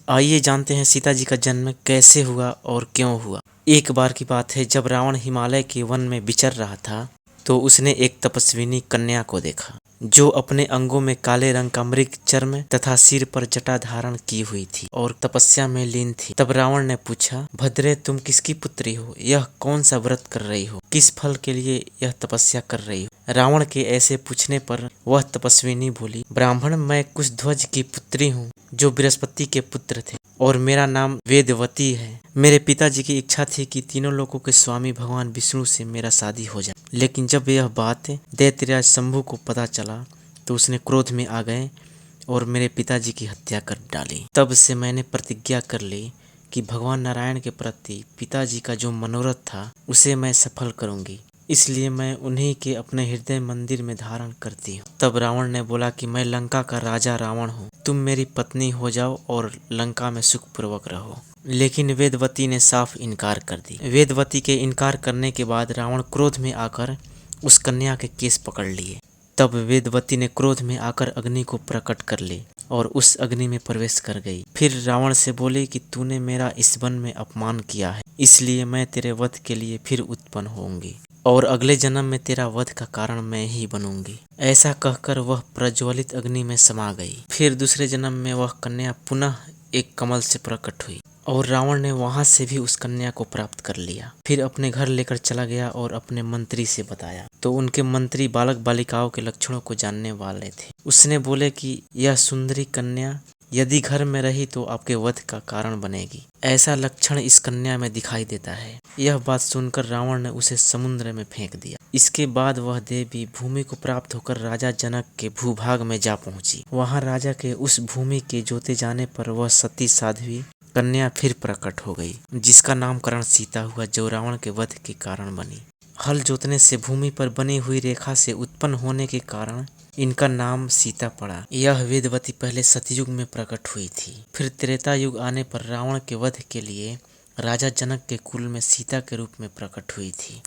आइए जानते हैं सीता जी का जन्म कैसे हुआ और क्यों हुआ। एक बार की बात है, जब रावण हिमालय के वन में विचर रहा था तो उसने एक तपस्विनी कन्या को देखा जो अपने अंगों में काले रंग का मृग चर्म तथा सिर पर जटा धारण की हुई थी और तपस्या में लीन थी। तब रावण ने पूछा, भद्रे तुम किसकी पुत्री हो? यह कौन सा व्रत कर रही हो? किस फल के लिए यह तपस्या कर रही हो? रावण के ऐसे पूछने पर वह तपस्विनी बोली, ब्राह्मण, मैं कुशध्वज की पुत्री हूँ जो बृहस्पति के पुत्र थे और मेरा नाम वेदवती है। मेरे पिताजी की इच्छा थी कि तीनों लोकों के स्वामी भगवान विष्णु से मेरा शादी हो जाए, लेकिन जब यह बात दैत्यराज शंभु को पता चला तो उसने क्रोध में आ गए और मेरे पिताजी की हत्या कर डाली। तब से मैंने प्रतिज्ञा कर ली कि भगवान नारायण के प्रति पिताजी का जो मनोरथ था उसे मैं सफल करूंगी, इसलिए मैं उन्हीं के अपने हृदय मंदिर में धारण करती हूँ। तब रावण ने बोला कि मैं लंका का राजा रावण हूँ, तुम मेरी पत्नी हो जाओ और लंका में सुखपूर्वक रहो। लेकिन वेदवती ने साफ इनकार कर दी। वेदवती के इनकार करने के बाद रावण क्रोध में आकर उस कन्या के केस पकड़ लिए। तब वेदवती ने क्रोध में आकर अग्नि को प्रकट कर ली और उस अग्नि में प्रवेश कर गई। फिर रावण से बोली कि तूने मेरा इस वन में अपमान किया है, इसलिए मैं तेरे वध के लिए फिर उत्पन्न होंगी और अगले जन्म में तेरा वध का कारण मैं ही बनूंगी। ऐसा कहकर वह प्रज्वलित अग्नि में समा गई। फिर दूसरे जन्म में वह कन्या पुनः एक कमल से प्रकट हुई और रावण ने वहां से भी उस कन्या को प्राप्त कर लिया। फिर अपने घर लेकर चला गया और अपने मंत्री से बताया तो उनके मंत्री बालक बालिकाओं के लक्षणों को जानने वाले थे। उसने बोले कि यह सुंदरी कन्या यदि घर में रही तो आपके वध का कारण बनेगी, ऐसा लक्षण इस कन्या में दिखाई देता है। यह बात सुनकर रावण ने उसे समुद्र में फेंक दिया। इसके बाद वह देवी भूमि को प्राप्त होकर राजा जनक के भूभाग में जा पहुंची। वहां राजा के उस भूमि के जोते जाने पर वह सती साध्वी कन्या फिर प्रकट हो गई, जिसका नामकरण सीता हुआ, जो रावण के वध के कारण बनी। हल जोतने से भूमि पर बनी हुई रेखा से उत्पन्न होने के कारण इनका नाम सीता पड़ा। यह वेदवती पहले सतयुग में प्रकट हुई थी। फिर त्रेता युग आने पर रावण के वध के लिए राजा जनक के कुल में सीता के रूप में प्रकट हुई थी।